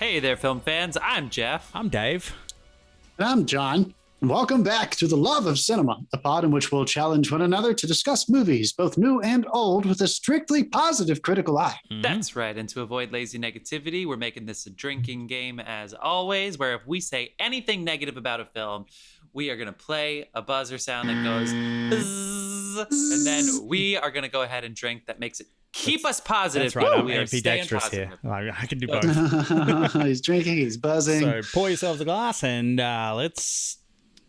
Hey there, film fans. I'm Jeff. I'm Dave. And I'm John. And welcome back to The Love of Cinema, a pod in which we'll challenge one another to discuss movies, both new and old, with a strictly positive critical eye. That's right. And to avoid lazy negativity, we're making this a drinking game as always, where if we say anything negative about a film, we are going to play a buzzer sound that goes buzz, and then we are going to go ahead and drink. That makes it keep us positive. That's right. I'm We are ambidextrous staying here. positive. I can do both. He's drinking, he's buzzing. So pour yourselves a glass and let's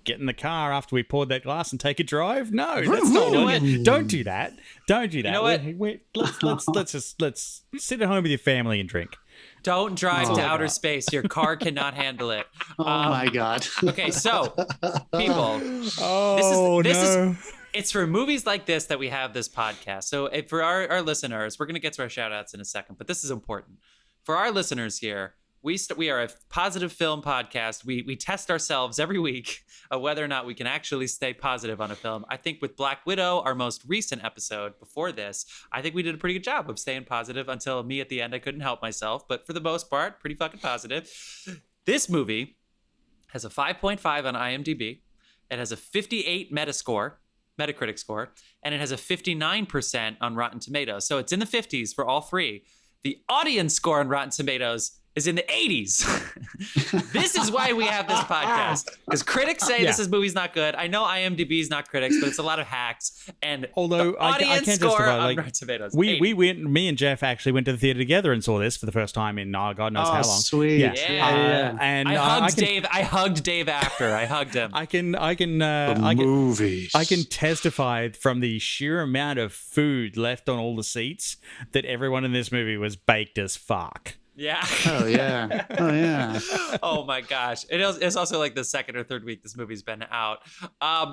get in the car after we poured that glass and take a drive. No, that's not what. Don't do that. Don't do that. You know what? Let's sit at home with your family and drink. Don't drive to outer space. Your car cannot handle it. Oh my God. Okay, so people, this is it's for movies like this that we have this podcast. So for our listeners, we're going to get to our shout outs in a second, but this is important. For our listeners here, we are a positive film podcast. We test ourselves every week of whether or not we can actually stay positive on a film. I think with Black Widow, our most recent episode before this, I think we did a pretty good job of staying positive until me at the end, I couldn't help myself. But for the most part, pretty fucking positive. This movie has a 5.5 on IMDb. It has a 58 Metacritic score, and it has a 59% on Rotten Tomatoes. So it's in the 50s for all three. The audience score on Rotten Tomatoes is in the 80s. This is why we have this podcast, because critics say this movie's not good. I know IMDb is not critics, but it's a lot of hacks. And although the audience I can't score justify, on Rotten Tomatoes, me and Jeff actually went to the theater together and saw this for the first time in God knows how long. Sweet. Yeah. And I hugged Dave. I hugged Dave after. I hugged him. I can testify from the sheer amount of food left on all the seats that everyone in this movie was baked as fuck. Yeah. Oh yeah. Oh yeah. Oh my gosh. It's also like the second or third week this movie's been out.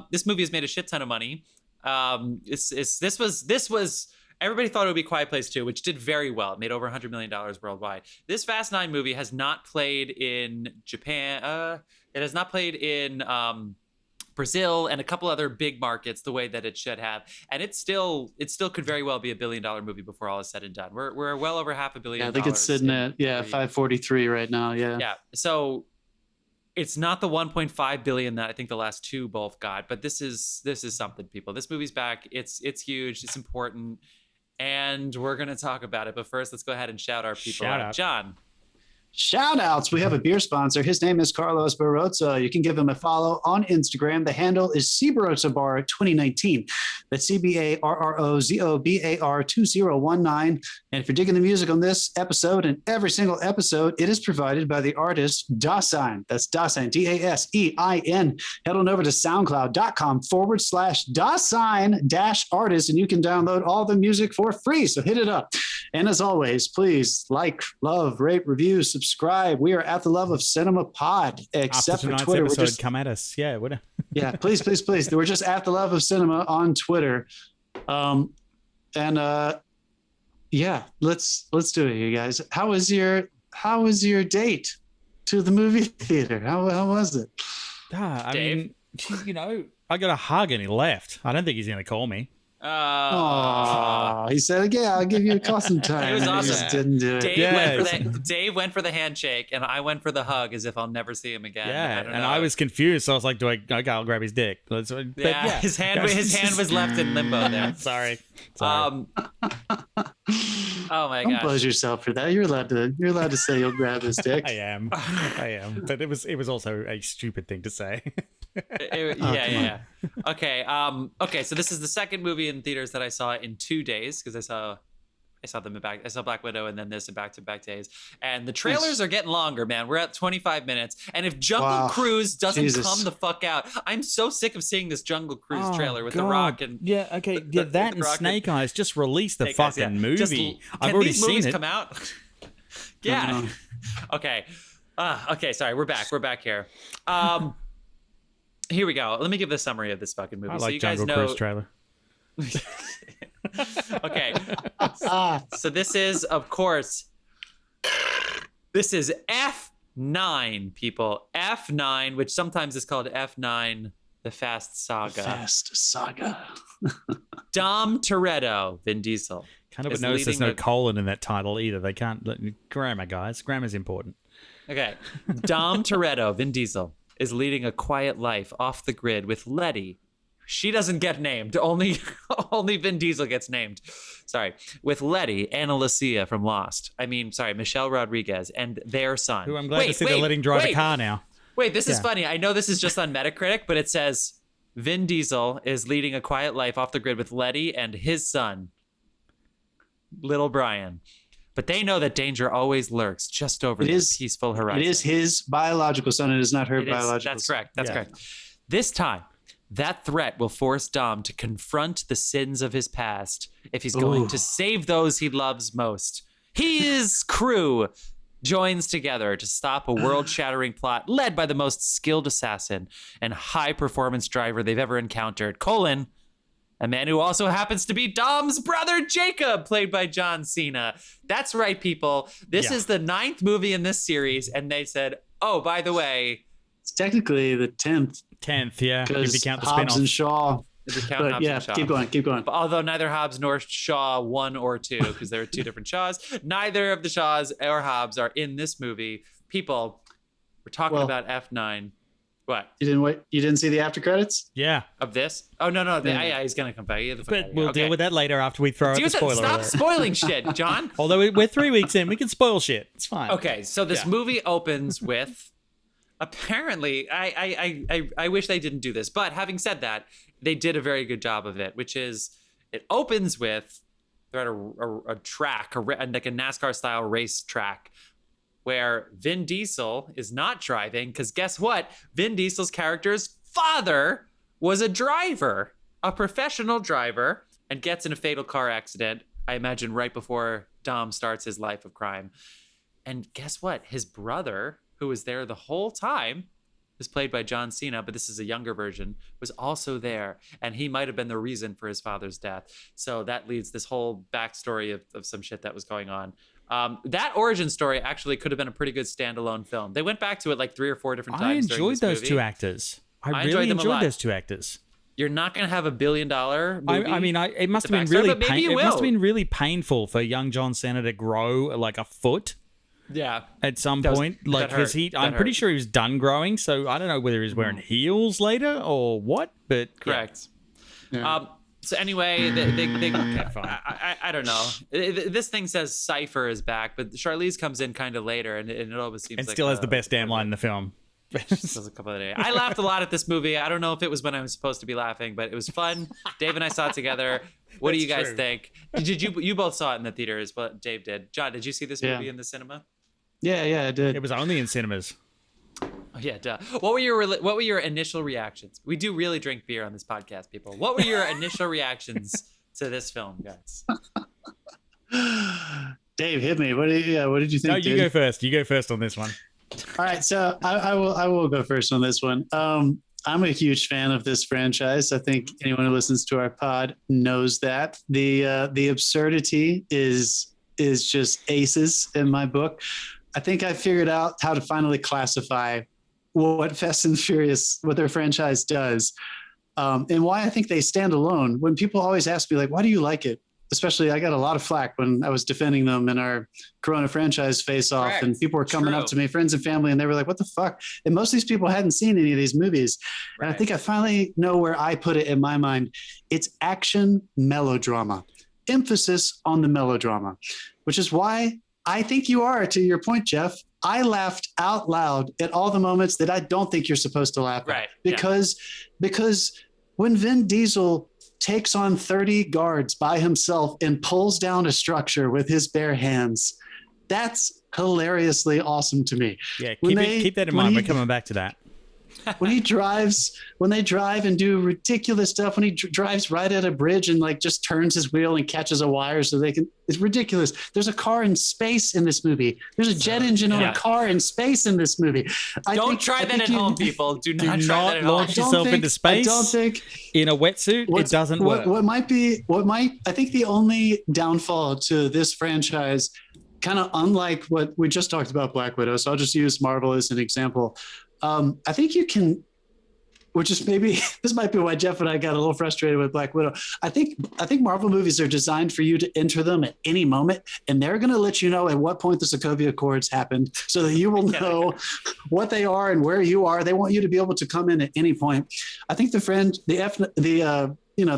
This movie has made a shit ton of money. This was everybody thought it would be Quiet Place 2, which did very well. It made over $100 million worldwide. This Fast 9 movie has not played in Japan. It has not played in Brazil and a couple other big markets the way that it should have, and it still could very well be $1 billion movie before all is said and done. We're well over $500 million. Yeah, I think it's sitting at 543 right now. Yeah. So it's not the 1.5 billion that I think the last two both got, but this is something, people. This movie's back. It's huge. It's important, and we're gonna talk about it. But first, let's go ahead and shout our people out. John. Shout outs. We have a beer sponsor. His name is Carlos Barroza. You can give him a follow on Instagram. The handle is Cbarroza Bar 2019. That's CBARROZOBAR 2019. And if you're digging the music on this episode and every single episode, it is provided by the artist Dasein. That's Dasein, Dasein. Head on over to soundcloud.com/Dasein-artist, and you can download all the music for free. So hit it up. And as always, please like, love, rate, review, subscribe. We are at The Love of Cinema Pod, except for Twitter. Episode, come at us. Yeah, yeah, please. We're just at The Love of Cinema on Twitter. Yeah, let's do it, you guys. How was your date to the movie theater? How was it? I mean, I got a hug and he left. I don't think he's going to call me. He said, "Yeah, I'll give you a call sometime." It was awesome. He just didn't do it. Dave went for the handshake, and I went for the hug, as if I'll never see him again. Yeah, I was confused, so I was like, "Okay, I'll grab his dick." His hand was left in limbo there. Sorry. Oh my Don't gosh. buzz yourself for that. You're allowed to say you'll grab his dick. I am, but it was also a stupid thing to say. Yeah. Okay. So this is the second movie in theaters that I saw in 2 days, because I saw them back. I saw Black Widow and then this in back-to-back days. And the trailers are getting longer, man. We're at 25 minutes. And if Jungle Cruise doesn't come the fuck out, I'm so sick of seeing this Jungle Cruise trailer with The Rock and that and Snake Eyes. Just release the fucking movie. I've already seen it. Can these movies come out? Yeah. Okay. Okay. Sorry. We're back here. Here we go. Let me give the summary of this fucking movie. I like so you guys Jungle know. Cruise trailer. Okay. So this is, of course, this is F9, people. F9, which sometimes is called F9, the Fast Saga. Fast Saga. Dom Toretto, Vin Diesel. Can't help but notice there's no colon in that title either. They can't... Grammar, guys. Grammar's important. Okay. Dom Toretto, Vin Diesel, is leading a quiet life off the grid with Letty. She doesn't get named. Only Vin Diesel gets named. Sorry. With Letty, Anna Lucia from Lost. Michelle Rodriguez and their son. Who I'm glad to see they're letting drive a car now. Wait, this is funny. I know this is just on Metacritic, but it says Vin Diesel is leading a quiet life off the grid with Letty and his son, little Brian. But they know that danger always lurks just over the peaceful horizon. It is his biological son. It is not her biological son. That's correct. This time, that threat will force Dom to confront the sins of his past if he's going to save those he loves most. His crew joins together to stop a world-shattering plot led by the most skilled assassin and high-performance driver they've ever encountered, a man who also happens to be Dom's brother, Jacob, played by John Cena. That's right, people. This is the 9th movie in this series, and they said, oh, by the way... It's technically the 10th. 10th, yeah. If you count the Hobbs and Shaw. Keep going. Although neither Hobbs nor Shaw 1 or 2, because there are 2 different Shaws. Neither of the Shaws or Hobbs are in this movie. People, we're talking about F9. What? You didn't see the after credits? Yeah. Of this? Oh, no. He's going to come back. But we'll deal with that later after we throw out the spoiler alert. Stop spoiling shit, John. Although we're 3 weeks in, we can spoil shit. It's fine. Okay, so this movie opens with... Apparently, I wish they didn't do this, but having said that, they did a very good job of it, which is it opens with they're at a track, like a NASCAR-style race track, where Vin Diesel is not driving, because guess what? Vin Diesel's character's father was a driver, a professional driver, and gets in a fatal car accident, I imagine right before Dom starts his life of crime. And guess what? His brother, who was there the whole time, is played by John Cena, but this is a younger version, was also there. And he might have been the reason for his father's death. So that leads this whole backstory of some shit that was going on. That origin story actually could have been a pretty good standalone film. They went back to it like 3 or 4 different times. I enjoyed those 2 actors. I really enjoyed those 2 actors. You're not going to have $1 billion movie. It must have been really painful for young John Cena to grow like a foot. Yeah. At some point, like, because I'm pretty sure he was done growing, so I don't know whether he's wearing heels later or what, but correct. Yeah. So anyway, they I don't know. This thing says Cypher is back, but Charlize comes in kind of later, and it always seems like still has the best damn line in the film. A couple of days. I laughed a lot at this movie. I don't know if it was when I was supposed to be laughing, but it was fun. Dave and I saw it together. What do you guys think? Did you both saw it in the theaters? But Dave did. John, did you see this movie in the cinema? Yeah, I did. It was only in cinemas. Oh, yeah, duh. What were your initial reactions? We do really drink beer on this podcast, people. What were your initial reactions to this film, guys? Dave, hit me. What did you think? No, you go first. You go first on this one. All right, so I will go first on this one. I'm a huge fan of this franchise. I think anyone who listens to our pod knows that. The absurdity is just aces in my book. I think I figured out how to finally classify what Fast and Furious, what their franchise does, and why I think they stand alone. When people always ask me, like, why do you like it? Especially, I got a lot of flack when I was defending them in our Corona franchise face-off. Correct. And people were coming up to me, friends and family, and they were like, what the fuck? And most of these people hadn't seen any of these movies. Right. And I think I finally know where I put it in my mind. It's action melodrama. Emphasis on the melodrama, which is why I think you are, to your point, Jeff. I laughed out loud at all the moments that I don't think you're supposed to laugh at. Because when Vin Diesel takes on 30 guards by himself and pulls down a structure with his bare hands, that's hilariously awesome to me. Yeah, keep that in mind. We're coming back to that. When they drive and do ridiculous stuff, when he drives right at a bridge and like just turns his wheel and catches a wire so they can, it's ridiculous. There's a car in space in this movie. There's a jet engine on a car in space in this movie. Don't try that at home, people. Do not try that at home. Launch yourself into space. I don't think in a wetsuit. It doesn't work. I think the only downfall to this franchise, kind of unlike what we just talked about Black Widow, so I'll just use Marvel as an example. I think you can which is maybe this might be why Jeff and I got a little frustrated with Black Widow. I think Marvel movies are designed for you to enter them at any moment, and they're going to let you know at what point the Sokovia Accords happened, so that you will know what they are and where you are. They want you to be able to come in at any point. I think the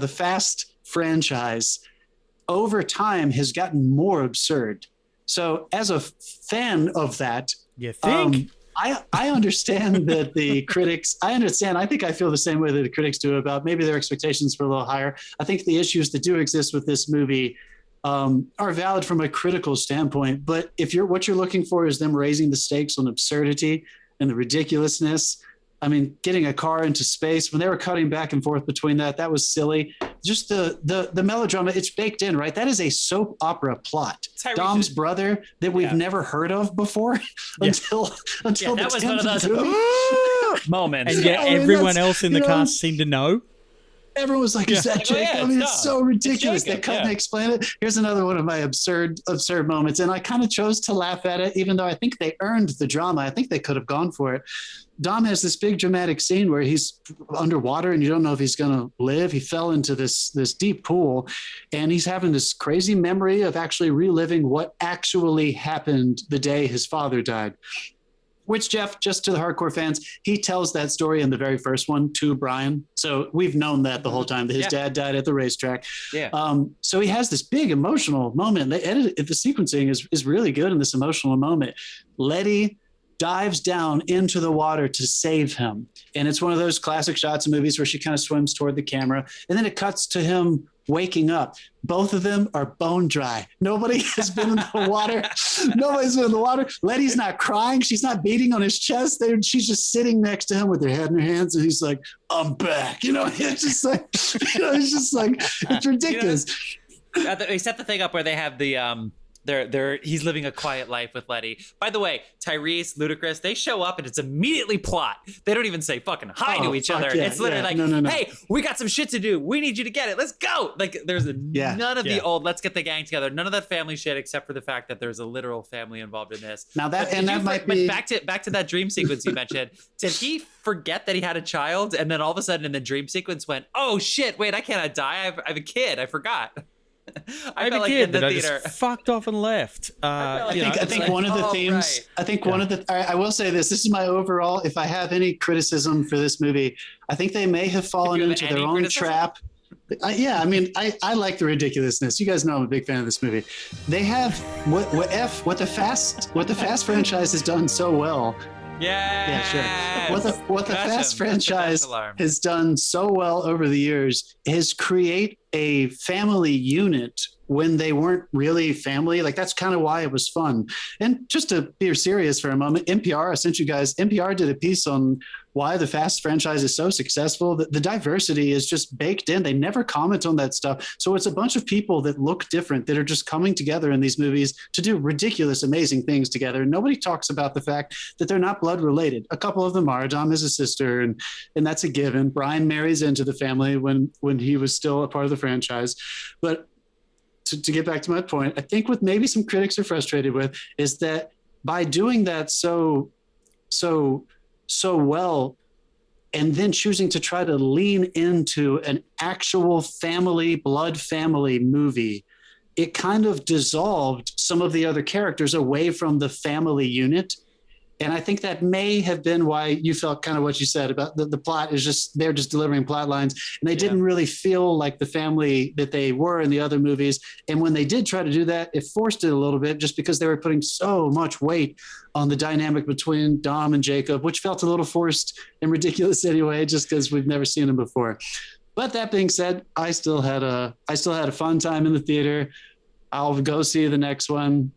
Fast franchise over time has gotten more absurd. So as a fan of that, you think? I understand that the critics, I think I feel the same way that the critics do about maybe their expectations were a little higher. I think the issues that do exist with this movie are valid from a critical standpoint. But if what you're looking for is them raising the stakes on absurdity and the ridiculousness, I mean, getting a car into space, when they were cutting back and forth between that was silly. Just the melodrama, it's baked in, right? That is a soap opera plot. Dom's brother that we've never heard of before until that was one of those moments. And yet everyone else in the cast seemed to know. Everyone was like, is that Jake? I mean, it's so ridiculous. They couldn't explain it. Here's another one of my absurd moments. And I kind of chose to laugh at it, even though I think they earned the drama. I think they could have gone for it. Dom has this big dramatic scene where he's underwater and you don't know if he's going to live. He fell into this deep pool and he's having this crazy memory of actually reliving what actually happened the day his father died. Which, Jeff, just to the hardcore fans, he tells that story in the very first one to Brian. So we've known that the whole time, that his dad died at the racetrack. Yeah. So he has this big emotional moment. The sequencing is really good in this emotional moment. Letty dives down into the water to save him. And it's one of those classic shots in movies where she kind of swims toward the camera. And then it cuts to him waking up. Both of them are bone dry. Nobody has been in the water. Nobody's been in the water. Letty's not crying. She's not beating on his chest. She's just sitting next to him with her head in her hands. And he's like, I'm back. It's just like, it's ridiculous. They set the thing up where they have the, he's living a quiet life with Letty. By the way, Tyrese, Ludacris, they show up and it's immediately plot. They don't even say fucking hi to each other. It's literally no. Hey, we got some shit to do. We need you to get it. Let's go. Like there's none of the old let's get the gang together. None of that family shit except for the fact that there's a literal family involved in this. Now might be back to that dream sequence you mentioned. Did he forget that he had a child and then all of a sudden in the dream sequence went, "Oh shit, wait, I can't die. I have a kid. I forgot." I have a kid that I just fucked off and left. I think one of the themes. Right. I think one of the. I will say this. This is my overall. If I have any criticism for this movie, I think they may have fallen into their own trap. I like the ridiculousness. You guys know I'm a big fan of this movie. They have what the Fast franchise has done so well. Yeah, sure. What the Fast franchise has done so well over the years is create a family unit when they weren't really family. Like that's kind of why it was fun. And just to be serious for a moment, NPR did a piece on why the Fast franchise is so successful. The diversity is just baked in. They never comment on that stuff. So it's a bunch of people that look different that are just coming together in these movies to do ridiculous, amazing things together. Nobody talks about the fact that they're not blood related. A couple of them are. Dom is a sister, and that's a given. Brian marries into the family when he was still a part of the franchise. But to get back to my point, I think what maybe some critics are frustrated with is that by doing that so well, and then choosing to try to lean into an actual blood family movie, it kind of dissolved some of the other characters away from the family unit. And I think that may have been why you felt kind of what you said about the plot is just, they're just delivering plot lines and they didn't really feel like the family that they were in the other movies. And when they did try to do that, it forced it a little bit just because they were putting so much weight on the dynamic between Dom and Jacob, which felt a little forced and ridiculous anyway, just because we've never seen them before. But that being said, I still had a fun time in the theater. I'll go see the next one.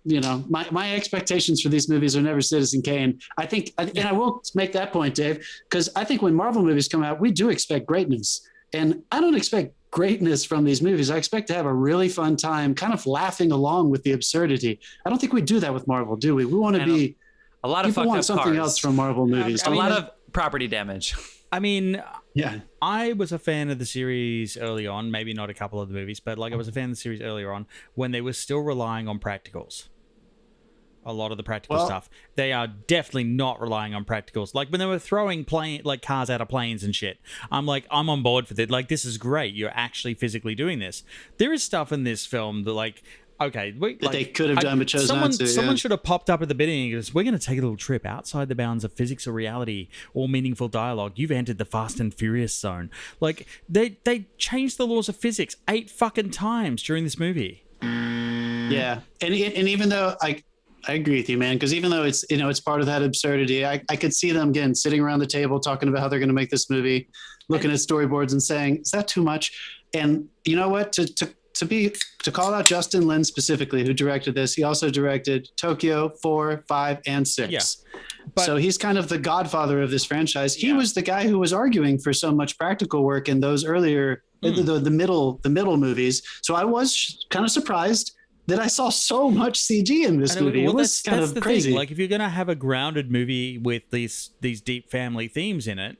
My expectations for these movies are never Citizen Kane. I think, and I will make that point, Dave, because I think when Marvel movies come out, we do expect greatness. And I don't expect greatness from these movies. I expect to have a really fun time kind of laughing along with the absurdity. I don't think we do that with Marvel, do we? We want to be a lot of people want something else from Marvel movies. A lot of property damage. I mean, I was a fan of the series early on, maybe not a couple of the movies, but I was a fan of the series earlier on when they were still relying on practicals. a lot of the practical stuff. They are definitely not relying on practicals. Like when they were throwing cars out of planes and shit, I'm like, I'm on board for that. Like, this is great. You're actually physically doing this. There is stuff in this film that, like, okay, that they could have done but chose not to. Someone should have popped up at the beginning and goes, we're going to take a little trip outside the bounds of physics or reality or meaningful dialogue. You've entered the Fast and Furious zone. Like, they changed the laws of physics 8 fucking times during this movie. Yeah, and even though I agree with you, man, because even though it's, you know, it's part of that absurdity, I could see them again sitting around the table talking about how they're going to make this movie, looking at storyboards and saying, is that too much? And you know what, to call out Justin Lin specifically, who directed this, he also directed Tokyo 4, 5, and 6. Yeah. So he's kind of the godfather of this franchise. He was the guy who was arguing for so much practical work in those earlier, the middle movies. So I was kind of surprised that I saw so much CG in this movie. It was kind of crazy. Thing. Like, if you're going to have a grounded movie with these deep family themes in it,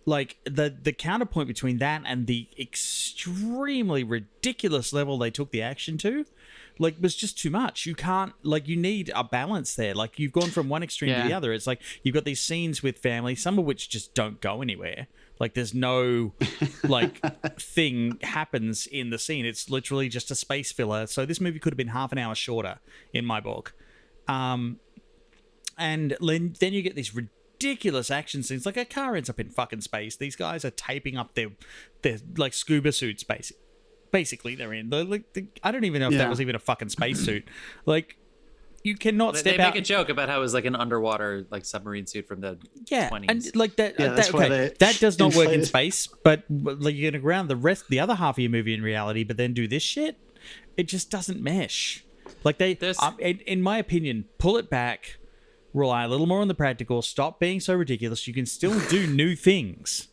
like the counterpoint between that and the extremely ridiculous level they took the action to, like, was just too much. You can't, like, you need a balance there. Like, you've gone from one extreme to the other. It's like you've got these scenes with family, some of which just don't go anywhere. Like, there's no like thing happens in the scene. It's literally just a space filler. So this movie could have been half an hour shorter in my book. And then you get these ridiculous action scenes. Like, a car ends up in fucking space. These guys are taping up their like scuba suits. Basically, they're in. I don't even know if that was even a fucking spacesuit. Like, you cannot step out. They make a joke about how it was like an underwater like submarine suit from the 20s. And like that. That does not work in space. But like, you're gonna ground the other half of your movie in reality, but then do this shit. It just doesn't mesh. Like, in my opinion, pull it back, rely a little more on the practical, stop being so ridiculous. You can still do new things.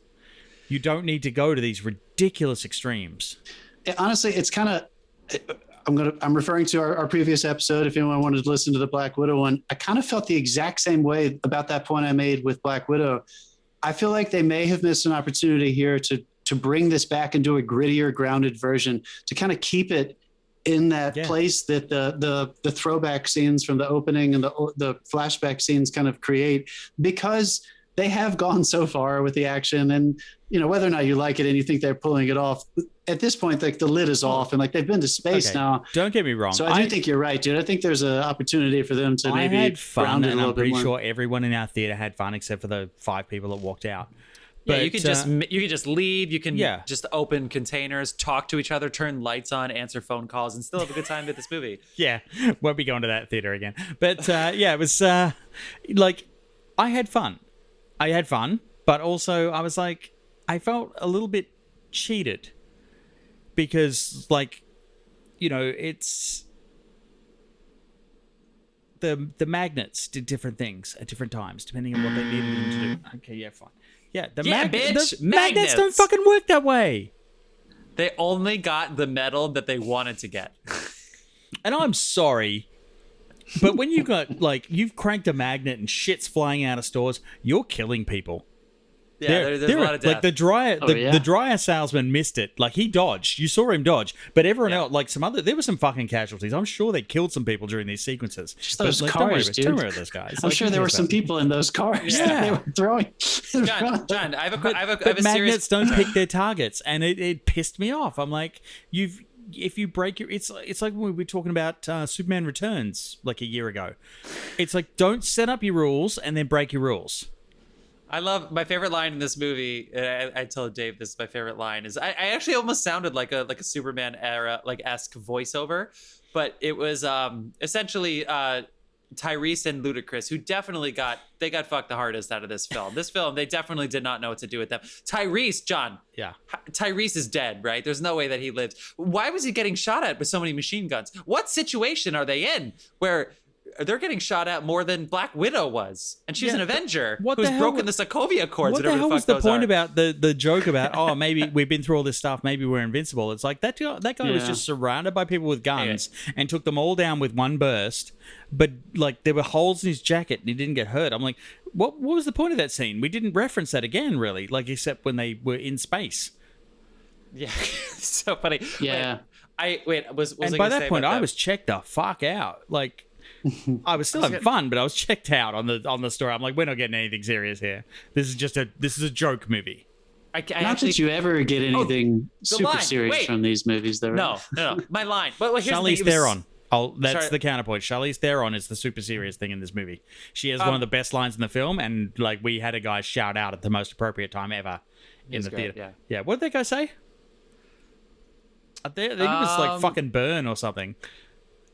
You don't need to go to these ridiculous extremes. Honestly, it's kind of, I'm referring to our previous episode. If anyone wanted to listen to the Black Widow one, I kind of felt the exact same way about that point I made with Black Widow. I feel like they may have missed an opportunity here to bring this back into a grittier, grounded version, to kind of keep it in that place that the throwback scenes from the opening and the flashback scenes kind of create, because they have gone so far with the action. And, you know, whether or not you like it and you think they're pulling it off, at this point, like, the lid is off, and like, they've been to space now. Don't get me wrong. So I do think you're right, dude. I think there's an opportunity for them to maybe had fun, and I'm pretty more. Sure everyone in our theater had fun except for the 5 people that walked out. But you can just leave. You can just open containers, talk to each other, turn lights on, answer phone calls, and still have a good time at this movie. Yeah, won't be going to that theater again. But it was like, I had fun, but also I was like, I felt a little bit cheated, because, like, you know, it's the magnets did different things at different times depending on what they needed them to do. Okay, yeah, fine. Yeah, the magnets don't fucking work that way. They only got the metal that they wanted to get. And I'm sorry, but when you got, like, you've cranked a magnet and shit's flying out of stores, you're killing people. Yeah, there's a lot of death. Like, the dryer salesman missed it. Like, he dodged. You saw him dodge. But everyone else, like, there were some fucking casualties. I'm sure they killed some people during these sequences. Just those cars, dude. Don't worry about those guys. I'm sure there were some people in those cars that they were throwing. John, I have a magnets serious... don't pick their targets, and it pissed me off. I'm like, if you break your... It's like when we were talking about Superman Returns like a year ago. It's like, don't set up your rules and then break your rules. I love my favorite line in this movie. I told Dave this is my favorite line. Is I actually almost sounded like a Superman era like esque voiceover, but it was essentially Tyrese and Ludacris, who definitely got fucked the hardest out of this film. This film, they definitely did not know what to do with them. Tyrese, John. Yeah. Tyrese is dead, right? There's no way that he lives. Why was he getting shot at with so many machine guns? What situation are they in where they're getting shot at more than Black Widow was, and she's an Avenger who's broken the Sokovia Accords. What the hell was the point about the joke about, oh, maybe we've been through all this stuff, maybe we're invincible? It's like that guy was just surrounded by people with guns and took them all down with one burst, but like there were holes in his jacket and he didn't get hurt. I'm like, what was the point of that scene? We didn't reference that again, really, like, except when they were in space. Yeah, so funny. Yeah. Was and by that point, I was checked the fuck out. Like, I was still having fun, but I was checked out on the story. I'm like, we're not getting anything serious here. This is a joke movie. Not that you ever get anything super serious from these movies, though. Right? No. My line. But here's Charlize Theron. That's the counterpoint. Charlize Theron is the super serious thing in this movie. She has one of the best lines in the film, and like we had a guy shout out at the most appropriate time ever in the theater. Yeah. What did that guy say? I think it was like fucking burn or something.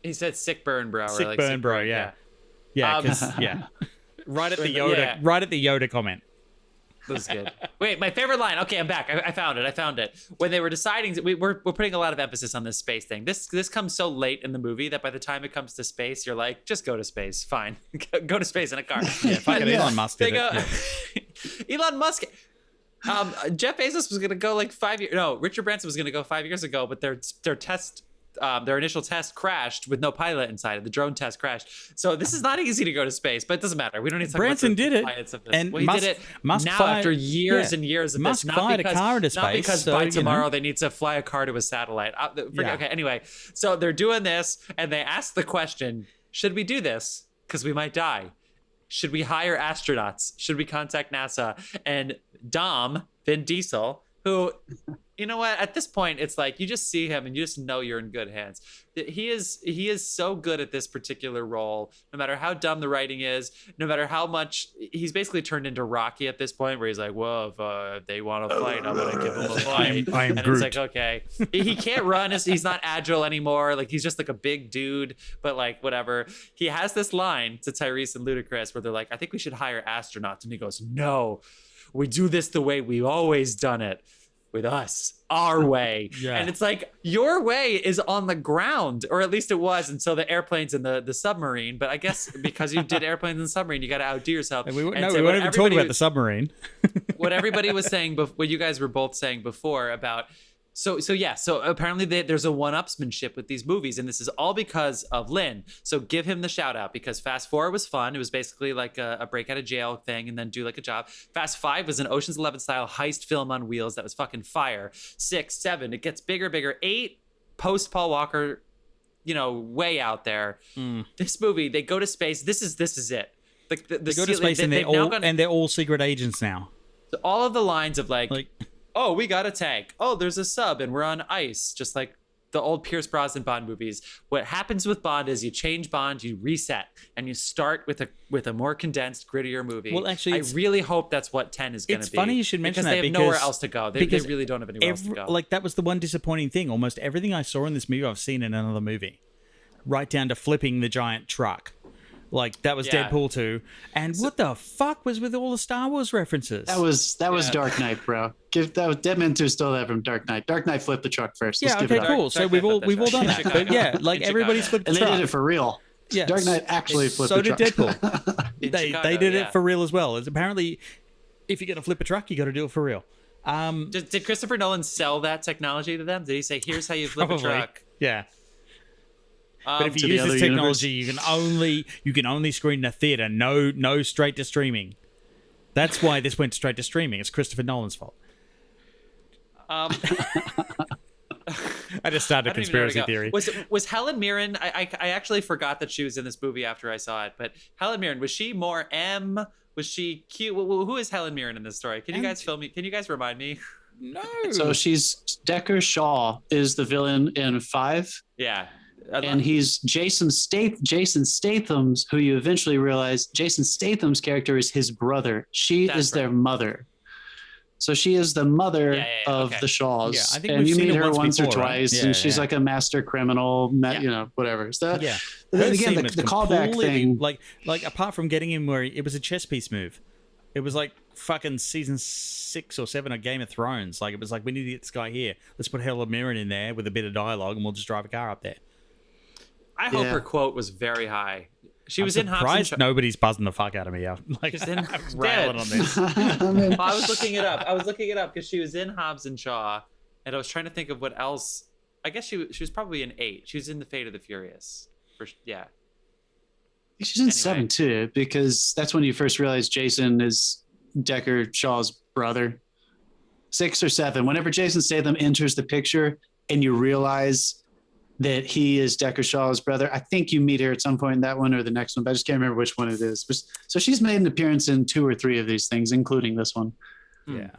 He said sick burn, bro. Sick burn, bro. Yeah. Right at the Yoda. Right at the Yoda comment. That was good. Wait, my favorite line. Okay, I'm back. I found it. When they were deciding, we're putting a lot of emphasis on this space thing. This comes so late in the movie that by the time it comes to space, you're like, just go to space. Fine, go to space in a car. Yeah, fucking Elon Musk did it. Elon Musk. Jeff Bezos was gonna go like 5 years. No, Richard Branson was gonna go 5 years ago, but their initial test crashed with no pilot inside it. The drone test crashed. So this is not easy to go to space, but it doesn't matter. We don't need to talk Branson about the did it, science of this. and he did it after years and years of Musk this. Fired a car into space, not because by tomorrow they need to fly a car to a satellite. Okay, anyway, so they're doing this, and they ask the question: should we do this? Because we might die. Should we hire astronauts? Should we contact NASA? And Vin Diesel, who, you know what? At this point, it's like you just see him and you just know you're in good hands. He is so good at this particular role. No matter how dumb the writing is, no matter how much he's basically turned into Rocky at this point, where he's like, "Well, if they want to fight, I'm gonna give them a fight." I am and Groot. It's like, okay, he can't run. He's not agile anymore. Like he's just like a big dude. But like whatever. He has this line to Tyrese and Ludacris where they're like, "I think we should hire astronauts," and he goes, "No, we do this the way we've always done it." With us, our way. And it's like, your way is on the ground, or at least it was until the airplanes and the submarine. But I guess because you did airplanes and submarine, you got to outdo yourself. We weren't even talking about the submarine. What everybody was saying, what you guys were both saying before about, so apparently there's a one-upsmanship with these movies, and this is all because of Lin. So give him the shout out, because Fast 4 was fun. It was basically like a break out of jail thing and then do like a job. Fast 5 was an Ocean's 11 style heist film on wheels that was fucking fire. 6, 7, it gets bigger. 8, post Paul Walker, way out there. This movie, they go to space. This is it. They go to space, and they're all secret agents now. So all of the lines of like oh, we got a tank. Oh, there's a sub and we're on ice. Just like the old Pierce Brosnan Bond movies. What happens with Bond is you change Bond, you reset, and you start with a more condensed, grittier movie. Well, actually, I really hope that's what 10 is going to be. It's funny you should mention that, because they have nowhere else to go. They really don't have anywhere else to go. Like, that was the one disappointing thing. Almost everything I saw in this movie, I've seen in another movie. Right down to flipping the giant truck. Like, that was Deadpool 2. And what the fuck was with all the Star Wars references? That was Dark Knight, bro. Dead Man 2 stole that from Dark Knight. Dark Knight flipped the truck first. Yeah, okay, cool. So we've all done that. But yeah, like everybody's flipped the truck. And they did it for real. Yeah, Dark Knight actually flipped the truck. So did Deadpool. They did it for real as well. It's apparently, if you're going to flip a truck, you got to do it for real. Did Christopher Nolan sell that technology to them? Did he say, "Here's how you flip a truck"? Yeah. But if you use this technology, you can only screen in a theater. No straight to streaming. That's why this went straight to streaming. It's Christopher Nolan's fault. I just started a conspiracy theory. Was Helen Mirren? I actually forgot that she was in this movie after I saw it. But Helen Mirren, was she more M? Was she cute? Who is Helen Mirren in this story? Can you guys film me? Can you guys remind me? No. So she's Deckard Shaw is the villain in 5. Yeah. And he's Jason Statham's, who you eventually realize Jason Statham's character is his brother. She is their mother. So she is the mother of the Shaws. Yeah, I think and we've you seen meet her her once or before, twice, right? and she's like a master criminal, whatever. So yeah. Then again, the callback thing. Like apart from getting him where it was a chess piece move, it was like fucking season 6 or 7 of Game of Thrones. Like, it was like, we need to get this guy here. Let's put Helen Mirren in there with a bit of dialogue, and we'll just drive a car up there. I hope her quote was very high. She was in Hobbs and Shaw. Nobody's buzzing the fuck out of me. Like, she's in rattling on this. I was looking it up because she was in Hobbs and Shaw, and I was trying to think of what else. I guess she was probably in 8. She was in The Fate of the Furious. She's in 7 too, because that's when you first realize Jason is Deckard Shaw's brother. 6 or 7. Whenever Jason Statham enters the picture, and you realize that he is Decker Shaw's brother. I think you meet her at some point in that one or the next one, but I just can't remember which one it is. But, so she's made an appearance in 2 or 3 of these things, including this one. Yeah.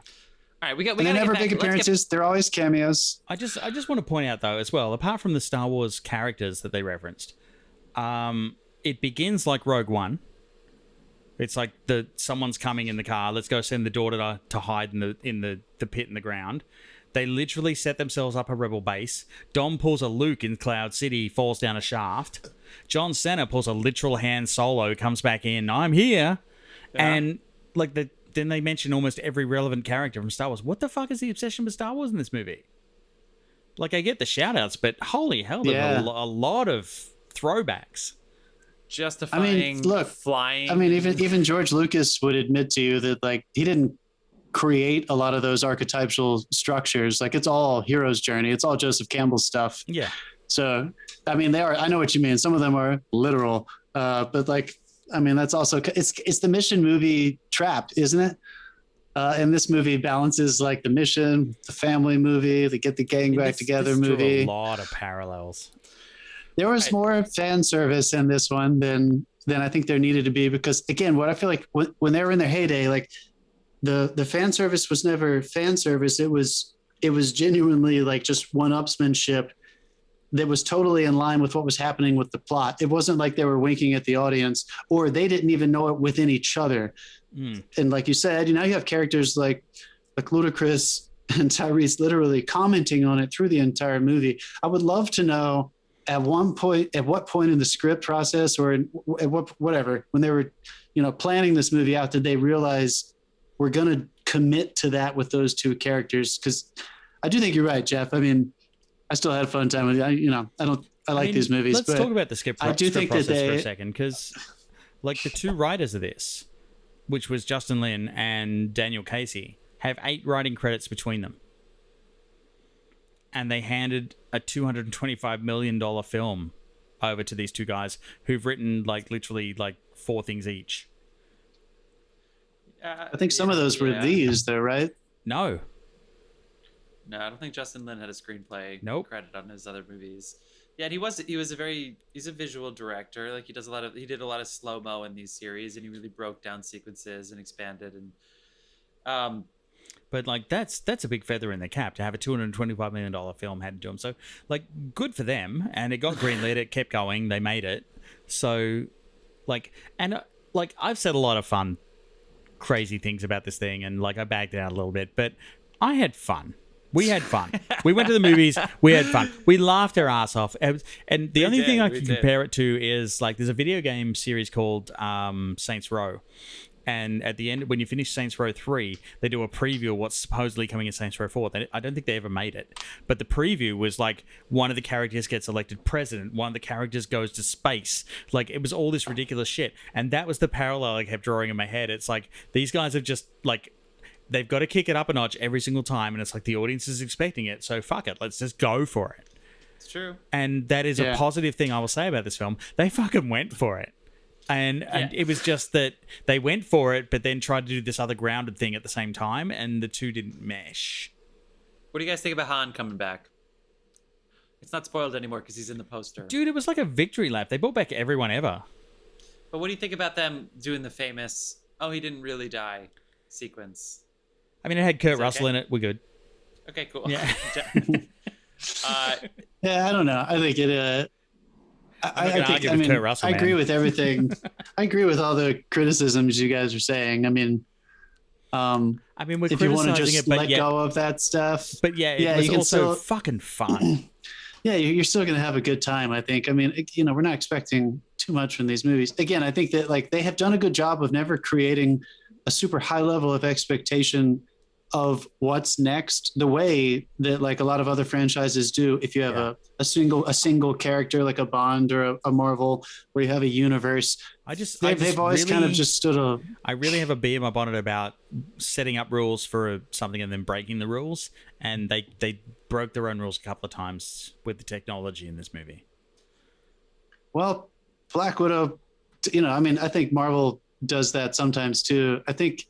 All right, we got. And they're never big appearances. They're always cameos. I just want to point out though as well, apart from the Star Wars characters that they referenced, it begins like Rogue One. It's like someone's coming in the car. Let's go send the daughter to hide in the pit in the ground. They literally set themselves up a rebel base. Dom pulls a Luke in Cloud City, falls down a shaft. John Cena pulls a literal Han Solo, comes back in. I'm here, and like then they mention almost every relevant character from Star Wars. What the fuck is the obsession with Star Wars in this movie? Like, I get the shout-outs, but holy hell, there's a lot of throwbacks. Justifying flying. I mean, even George Lucas would admit to you that, like, he didn't create a lot of those archetypal structures. Like, it's all hero's journey. It's all Joseph Campbell stuff. Yeah. So, I mean, I know what you mean. Some of them are literal, but like, I mean, that's also, it's the mission movie trap, isn't it? And this movie balances like the mission, the family movie, the get the gang back together movie. A lot of parallels. There was more fan service in this one than I think there needed to be, because again, what I feel like when they were in their heyday, like the fan service was never fan service. It was genuinely like just one-upsmanship that was totally in line with what was happening with the plot. It wasn't like they were winking at the audience, or they didn't even know it within each other. And like you said, you have characters like Ludacris and Tyrese literally commenting on it through the entire movie. I would love to know at what point in the script process, or whatever, when they were, planning this movie out, did they realize we're going to commit to that with those 2 characters? Because I do think you're right, Jeff. I mean, I still had a fun time with it. I like these movies. Let's talk about the script process for a second, because like the 2 writers of this, which was Justin Lin and Daniel Casey, have 8 writing credits between them. And they handed a $225 million film over to these 2 guys who've written like literally like 4 things each. I think some of those were these though, right? No, I don't think Justin Lin had a screenplay credit on his other movies. Yeah, and he's a visual director. Like he did a lot of slow-mo in these series, and he really broke down sequences and expanded and but like that's a big feather in their cap to have a $225 million film handed to them. So like, good for them, and it got greenlit. It kept going. They made it. So like, and like I've said a lot of fun, crazy things about this thing, and like I bagged it out a little bit, but I had fun. We had fun. We went to the movies. We had fun. We laughed our ass off. And the only thing I can compare it to is like there's a video game series called Saints Row. And at the end, when you finish Saints Row 3, they do a preview of what's supposedly coming in Saints Row 4. I don't think they ever made it. But the preview was like one of the characters gets elected president. One of the characters goes to space. Like it was all this ridiculous shit. And that was the parallel I kept drawing in my head. It's like these guys have just like, they've got to kick it up a notch every single time. And it's like the audience is expecting it. So fuck it. Let's just go for it. It's true. And that is a positive thing I will say about this film. They fucking went for it. And it was just that they went for it, but then tried to do this other grounded thing at the same time, and the 2 didn't mesh. What do you guys think about Han coming back? It's not spoiled anymore because he's in the poster. Dude, it was like a victory lap. They brought back everyone ever. But what do you think about them doing the famous, he didn't really die sequence? I mean, it had Kurt Russell in it. We're good. Okay, cool. Yeah. I don't know. I think it... I agree with everything. I agree with all the criticisms you guys are saying. I mean, we're if you want to just let go of that stuff, but it was also fucking fun. Yeah, you're still going to have a good time, I think. I mean, we're not expecting too much from these movies. Again, I think that like they have done a good job of never creating a super high level of expectation of what's next, the way that like a lot of other franchises do. If you have a single character like a Bond or a Marvel, where you have a universe, they've always really, kind of just stood. I really have a bee in my bonnet about setting up rules for something and then breaking the rules, and they broke their own rules a couple of times with the technology in this movie. Well, Black Widow, I think Marvel does that sometimes too. I think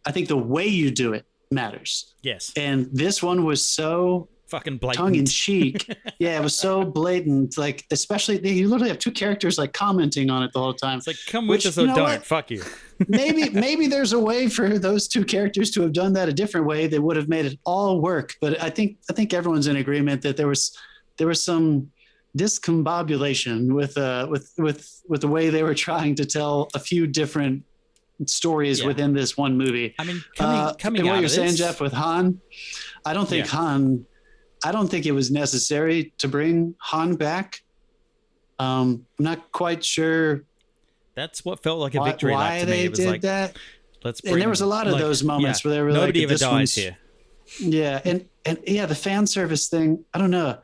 the way you do it matters. Yes. And this one was so fucking blatant, tongue in cheek. Yeah, it was so blatant. Like, especially you literally have two characters like commenting on it the whole time. It's like, come with us or don't. What? Fuck you. maybe there's a way for those two characters to have done that a different way that would have made it all work. But I think everyone's in agreement that there was some discombobulation with the way they were trying to tell a few different stories within this one movie. I mean, coming and what out you're of saying, this, Jeff, with Han, I don't think it was necessary to bring Han back. I'm not quite sure. That's what felt like a victory lap to me. It was did like, that. Let's bring, and there was a lot of those moments where they were nobody like, ever dies here. Yeah, and the fan service thing. I don't know,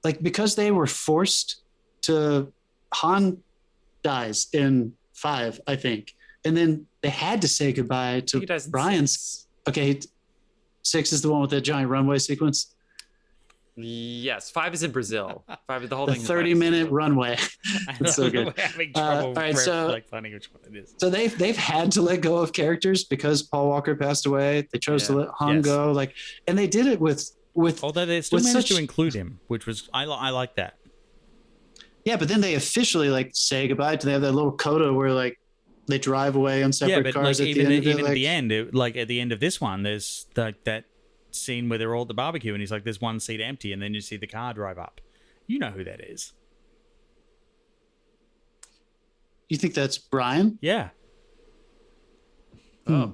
like because they were forced to. Han dies in 5, I think, and then they had to say goodbye to Brian's. Okay, 6 is the one with the giant runway sequence. Yes, 5 is in Brazil. 5 is the whole the thing. 30-minute runway. It's so good. All right, so finding which one it is. So they've had to let go of characters because Paul Walker passed away. They chose to let Han go, like, and they did it with. Although they still managed to include him, which was I like that. Yeah, but then they officially like say goodbye to. They have that little coda where like they drive away on separate cars. Like, at the end of it, even at the end, like at the end of this one, there's that scene where they're all at the barbecue and he's like, there's one seat empty, and then you see the car drive up. You know who that is. You think that's Brian? Yeah. Oh,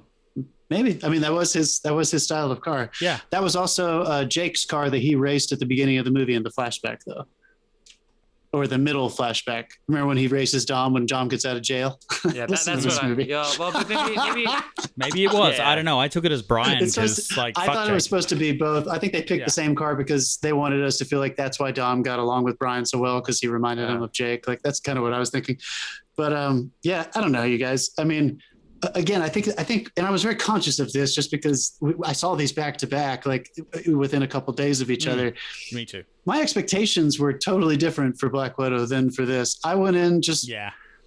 maybe. I mean, that was his style of car. Yeah. That was also Jake's car that he raced at the beginning of the movie in the flashback, though. Or the middle flashback. Remember when he races Dom when Dom gets out of jail? Yeah, that's what movie. Well, maybe it was. Yeah. I don't know. I took it as Brian because I thought it was supposed to be both. I think they picked the same car because they wanted us to feel like that's why Dom got along with Brian so well, because he reminded him of Jake. Like that's kind of what I was thinking. But I don't know, you guys. I mean, again, I think, and I was very conscious of this just because I saw these back to back, like within a couple of days of each other. Me too. My expectations were totally different for Black Widow than for this. I went in just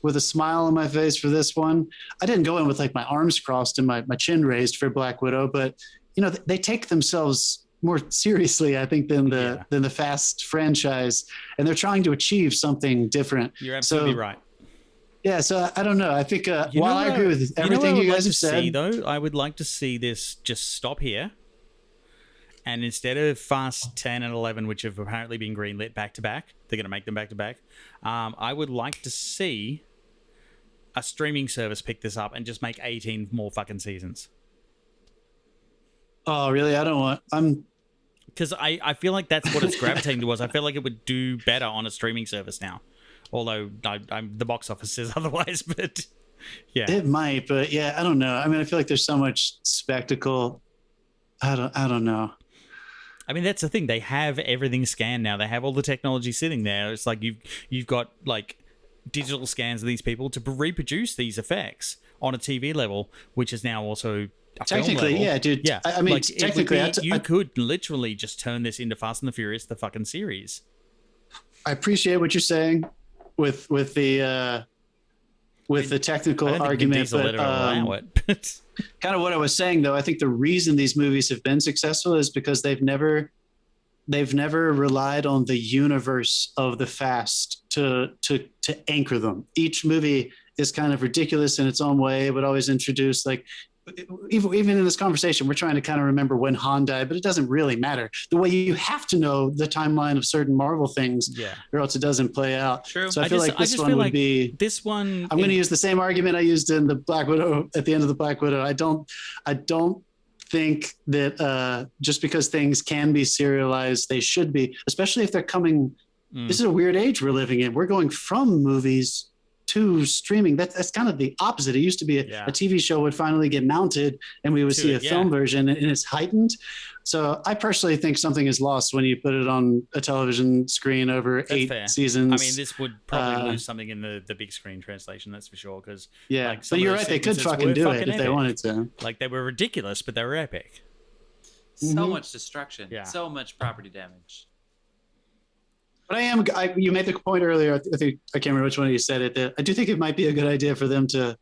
with a smile on my face for this one. I didn't go in with like my arms crossed and my chin raised for Black Widow, but you know, they take themselves more seriously, I think, than the Fast franchise, and they're trying to achieve something different. You're absolutely right. Yeah, so I don't know. I think while I agree with everything you guys have said, though, I would like to see this just stop here. And instead of Fast 10 and 11, which have apparently been greenlit back to back, they're going to make them back to back. I would like to see a streaming service pick this up and just make 18 more fucking seasons. Oh, really? Because I feel like that's what it's gravitating towards. I feel like it would do better on a streaming service now. Although the box office says otherwise, but yeah, it might. But yeah, I don't know. I mean, I feel like there's so much spectacle. I don't know. I mean, that's the thing. They have everything scanned now. They have all the technology sitting there. It's like you've got like digital scans of these people to reproduce these effects on a TV level, which is now also a technically film level. Yeah, dude. Yeah, I mean, like, technically, you could literally just turn this into Fast and the Furious, the fucking series. I appreciate what you're saying with the technical argument, but kind of what I was saying though, I think the reason these movies have been successful is because they've never relied on the universe of the Fast to anchor them. Each movie is kind of ridiculous in its own way. It would always introduce, like, even in this conversation, we're trying to kind of remember when Han died, but it doesn't really matter. The way you have to know the timeline of certain Marvel things, or else it doesn't play out. True. So I feel like this one would be. This one, I'm going to use the same argument I used in the Black Widow at the end of the Black Widow. I don't think that just because things can be serialized, they should be, especially if they're coming. This is a weird age we're living in. We're going from movies to streaming. That's kind of the opposite. It used to be a TV show would finally get mounted and we would see a film version, and it's heightened. So I personally think something is lost when you put it on a television screen over 8 seasons. I mean, this would probably lose something in the big screen translation, that's for sure. Because like, but you're right, they could fucking do it if they wanted to. Like, they were ridiculous, but they were epic. So much destruction, so much property damage. But you made the point earlier, I think, I can't remember which one of you said it, that I do think it might be a good idea for them to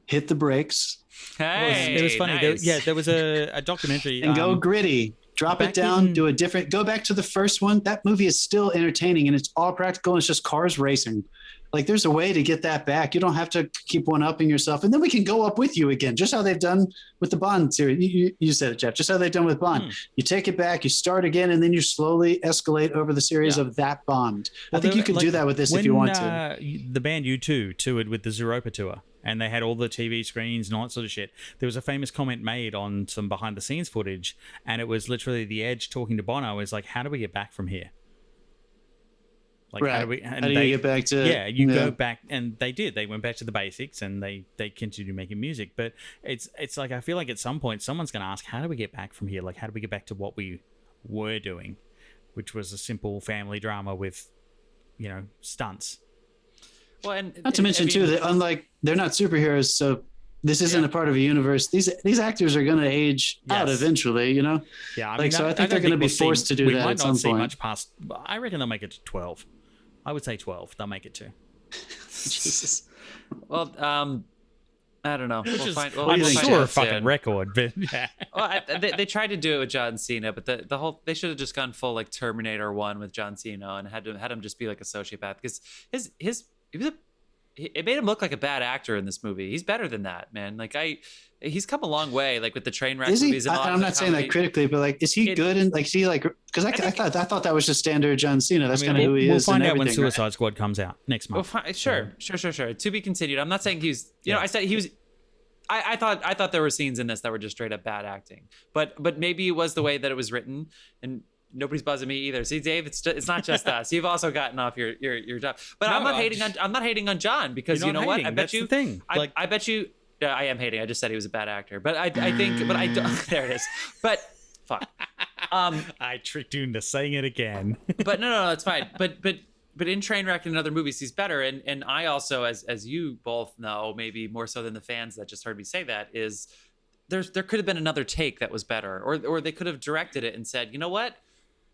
hit the brakes. Hey, it was funny. nice. There was a documentary. And go gritty. Drop it down, do a different, go back to the first one. That movie is still entertaining and it's all practical and it's just cars racing. Like there's a way to get that back. You don't have to keep one-upping yourself. And then we can go up with you again, just how they've done with the Bond series. You said it, Jeff, just how they've done with Bond. You take it back, you start again, and then you slowly escalate over the series of that Bond. I think you could do that with this if you want to. The band U2 toured with the Zooropa tour, and they had all the TV screens and all that sort of shit. There was a famous comment made on some behind-the-scenes footage, and it was literally The Edge talking to Bono. Is like, how do we get back from here? Like, right. How do you get back to? Yeah, you go back, and they did. They went back to the basics, and they continued making music. But it's like I feel like at some point someone's going to ask, how do we get back from here? Like, how do we get back to what we were doing, which was a simple family drama with, stunts. Well, and not to mention too that unlike they're not superheroes, so this isn't a part of a universe. These actors are going to age out eventually, Yeah, I mean, so I think they're going to be forced to do that at some point. We might not see much past. I reckon they'll make it to 12. I would say 12. They'll make it to. Jesus. Well, I don't know. I'm sure a fucking record, but yeah. Well, they tried to do it with John Cena, but the whole they should have just gone full like Terminator 1 with John Cena and had him just be like a sociopath because it made him look like a bad actor in this movie. He's better than that, man. Like he's come a long way, like with the train wreck movies. And I'm not saying that critically, but like, is he good? And like, is he like? Because I thought that was just standard John Cena. That's kind of who he is. We'll find out when Suicide Squad comes out next month. Well, sure. To be continued. I'm not saying he's. I said he was. I thought there were scenes in this that were just straight up bad acting, but maybe it was the way that it was written and. Nobody's buzzing me either. See, Dave, it's not just us. You've also gotten off your job. But no, I'm not hating on John because you know what? I bet you. I bet you. I am hating. I just said he was a bad actor. But I think. But I don't. There it is. But fuck. I tricked you into saying it again. But no, it's fine. But in Trainwreck and other movies, he's better. And I also, as you both know, maybe more so than the fans that just heard me say that, is there could have been another take that was better, or they could have directed it and said, you know what?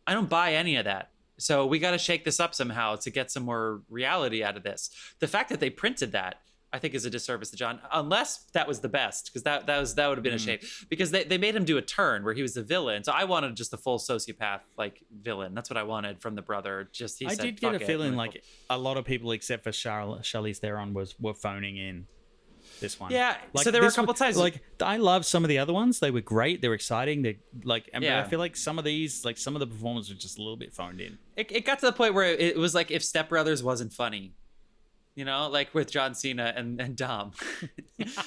I don't buy any of that. So we got to shake this up somehow to get some more reality out of this. The fact that they printed that, I think, is a disservice to John, unless that was the best, because that would have been a shame. Because they made him do a turn where he was the villain. So I wanted just a full sociopath like villain. That's what I wanted from the brother. I did get a feeling like a lot of people, except for Charlize Theron, were phoning in this one. Yeah, so there were a couple times. Like, I love some of the other ones. They were great. They were exciting. I feel like some of these, like some of the performances were just a little bit phoned in. It got to the point where it was like if Step Brothers wasn't funny. Like with John Cena and Dom.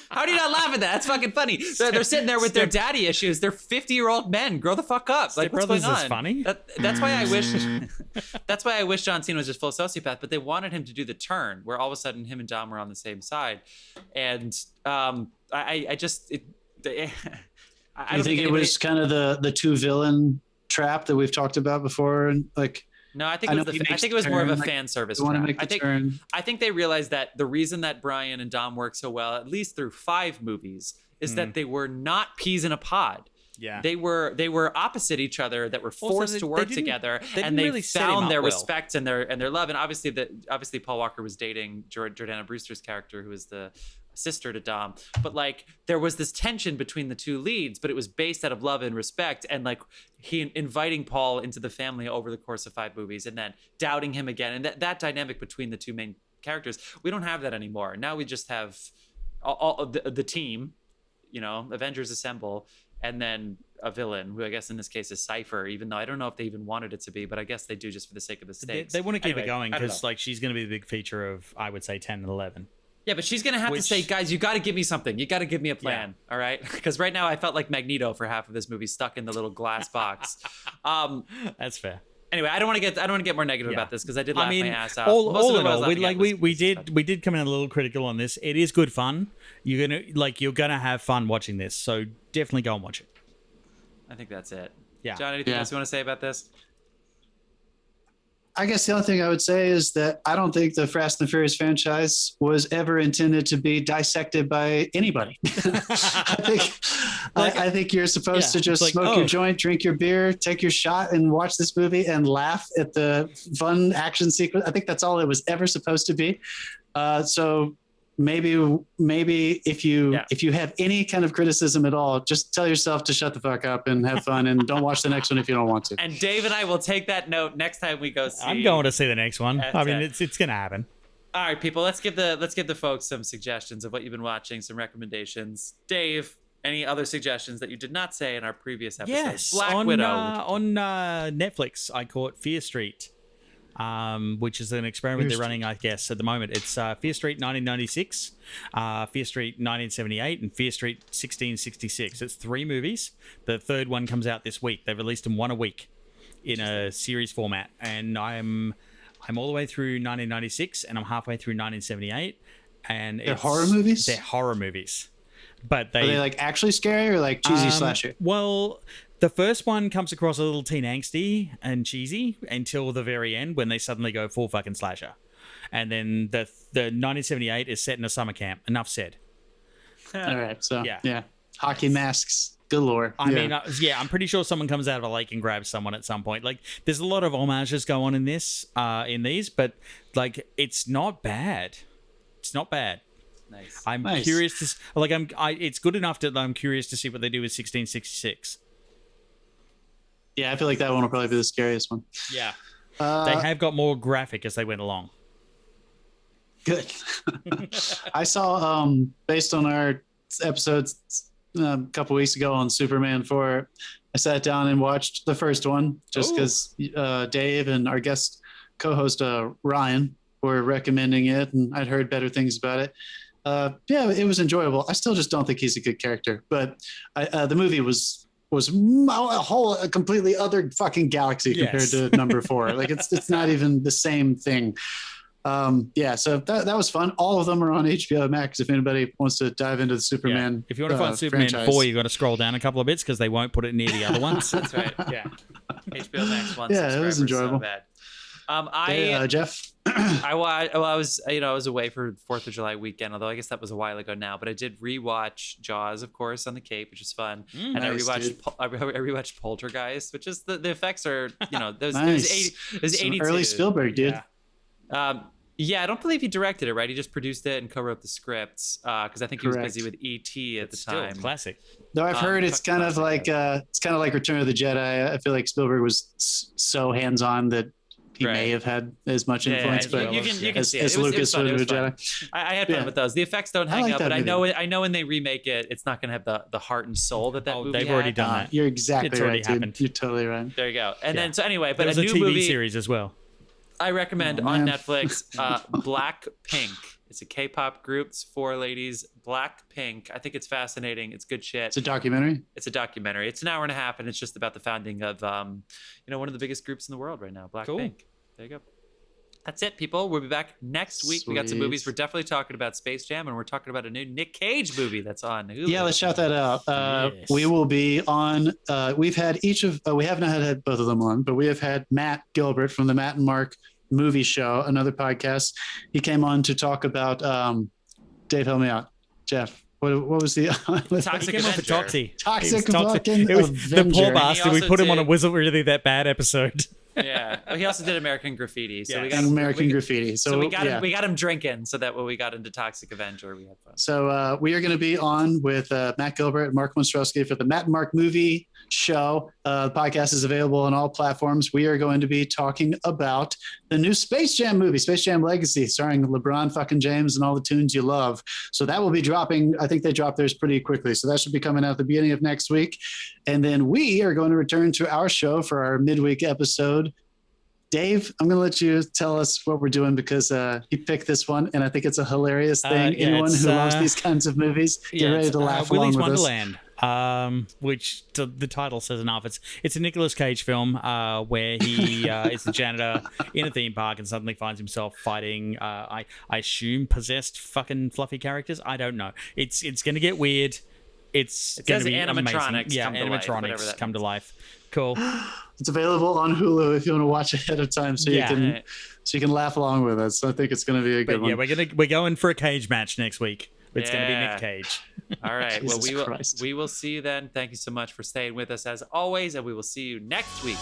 How do you not laugh at that? That's fucking funny. They're sitting there with their daddy issues. They're 50-year-old men. Grow the fuck up. Like, what's going on? Is funny. That's why I wish. That's why I wish John Cena was just full sociopath. But they wanted him to do the turn, where all of a sudden him and Dom were on the same side, and I just. I think it was kind of the two villain trap that we've talked about before, and like. No, I think it was more of a fan service trap. I think they realized that the reason that Brian and Dom work so well, at least through 5 movies, is that they were not peas in a pod. Yeah. They were opposite each other, that were forced to work together, and they found their respect and their love. And obviously Paul Walker was dating Jordana Brewster's character, who was the sister to Dom, but like there was this tension between the two leads, but it was based out of love and respect, and like he inviting Paul into the family over the course of 5 movies and then doubting him again, and that dynamic between the two main characters, we don't have that anymore. Now we just have all the team, Avengers Assemble, and then a villain, who I guess in this case is Cypher, even though I don't know if they even wanted it to be, but I guess they do just for the sake of the stakes. They want to keep it going because like she's going to be the big feature of, I would say, 10 and 11. Yeah, but she's going to have to say, guys, you got to give me something. You got to give me a plan, all right? Because right now I felt like Magneto for half of this movie, stuck in the little glass box. That's fair. Anyway, I don't want to get more negative about this because I did laugh my ass off. All in all, we did come in a little critical on this. It is good fun. You're gonna have fun watching this, so definitely go and watch it. I think that's it. Yeah. John, anything else you want to say about this? I guess the only thing I would say is that I don't think the Fast and Furious franchise was ever intended to be dissected by anybody. I think you're supposed to just smoke your joint, drink your beer, take your shot, and watch this movie and laugh at the fun action sequence. I think that's all it was ever supposed to be. So maybe if you have any kind of criticism at all, just tell yourself to shut the fuck up and have fun, and don't watch the next one if you don't want to. And Dave and I will take that note next time we go see. I'm going to see the next one. I mean, it's going to happen. All right, people. Let's give the folks some suggestions of what you've been watching, some recommendations. Dave, any other suggestions that you did not say in our previous episode? Yes, Black Widow on Netflix. I caught Fear Street. Which is an experiment they're running, I guess, at the moment. It's Fear Street 1996, Fear Street 1978, and Fear Street 1666. It's 3 movies. The third one comes out this week. They've released them one a week in a series format, and I'm all the way through 1996, and I'm halfway through 1978. And they're horror movies. They're horror movies, but are they like actually scary or like cheesy slasher? Well, the first one comes across a little teen angsty and cheesy until the very end when they suddenly go full fucking slasher. And then the 1978 is set in a summer camp. Enough said. All right. So, yeah. Hockey masks galore. I mean, I'm pretty sure someone comes out of a lake and grabs someone at some point. Like, there's a lot of homages go on in these, but, like, it's not bad. It's not bad. Nice. I'm curious to... Like, it's good enough that I'm curious to see what they do with 1666. Yeah, I feel like that one will probably be the scariest one. Yeah. They have got more graphic as they went along. Good. I saw, based on our episodes a couple weeks ago on Superman 4, I sat down and watched the first one just because Dave and our guest co-host Ryan were recommending it, and I'd heard better things about it. Yeah, it was enjoyable. I still just don't think he's a good character, but the movie was a completely other fucking galaxy compared to number 4. Like it's not even the same thing. So that was fun. All of them are on HBO Max if anybody wants to dive into the Superman. If you want to find Superman franchise. 4, you got to scroll down a couple of bits because they won't put it near the other ones. That's right. Yeah. HBO Max one. Yeah, it was enjoyable. So bad. Jeff. I was away for 4th of July weekend, although I guess that was a while ago now. But I did rewatch Jaws, of course, on the Cape, which is fun. And nice, I rewatched Poltergeist, which is the effects are those nice. those 82 early Spielberg, dude. Yeah. I don't believe he directed it, right? He just produced it and co-wrote the scripts because I think he was busy with E.T. at the time. Classic. Though I've heard it's kind of like Return of the Jedi. I feel like Spielberg was so hands-on that he may have had as much influence, but you can see it. As Lucas would have Jedi. I had fun with those. The effects don't hang up, but I know when they remake it, it's not going to have the heart and soul that movie they've had. already done that. You're exactly it's right, already happened. Dude. You're totally right. There you go. And then, so anyway, but there was a new TV movie series as well. I recommend on Netflix, Blackpink. It's a K-pop group. It's 4 ladies. Blackpink. I think it's fascinating. It's good shit. It's a documentary. It's an hour and a half, and it's just about the founding of one of the biggest groups in the world right now, Blackpink. Cool. There you go. That's it, people. We'll be back next week. We got some movies. We're definitely talking about Space Jam, and we're talking about a new Nick Cage movie that's on Hulu. Yeah, let's shout that out. Yes. We will be on. We've had we have not had both of them on, but we have had Matt Gilbert from the Matt and Mark Movie Show, another podcast. He came on to talk about. Dave, help me out. Jeff, what was the Toxic Avenger. Toxic fucking it was the poor bastard. We put him on a Whistle Really That Bad episode. Yeah, he also did American Graffiti. So we got Graffiti. So we got him drinking. So that when we got into Toxic Avenger, we had fun. So we are going to be on with Matt Gilbert and Mark Monstrowski for the Matt and Mark Movie Show. The podcast is available on all platforms. We are going to be talking about the new Space Jam movie, Space Jam Legacy, starring LeBron fucking James and all the tunes you love. So that will be dropping. I think they drop theirs pretty quickly. So that should be coming out at the beginning of next week. And then we are going to return to our show for our midweek episode. Dave, I'm going to let you tell us what we're doing because he picked this one, and I think it's a hilarious thing. Anyone who loves these kinds of movies, get ready to laugh along Willy's with Wonderland, which the title says enough. It's a Nicolas Cage film where he is the janitor in a theme park and suddenly finds himself fighting, I assume, possessed fucking fluffy characters. I don't know. It's going to get weird. It's going to be animatronics. Amazing. Yeah, animatronics come to life. Cool. It's available on Hulu if you want to watch ahead of time, so you can laugh along with us. So I think it's going to be a good one. Yeah, we're going for a cage match next week. It's going to be Nick Cage. All right. Well, we will see you then. Thank you so much for staying with us as always, and we will see you next week.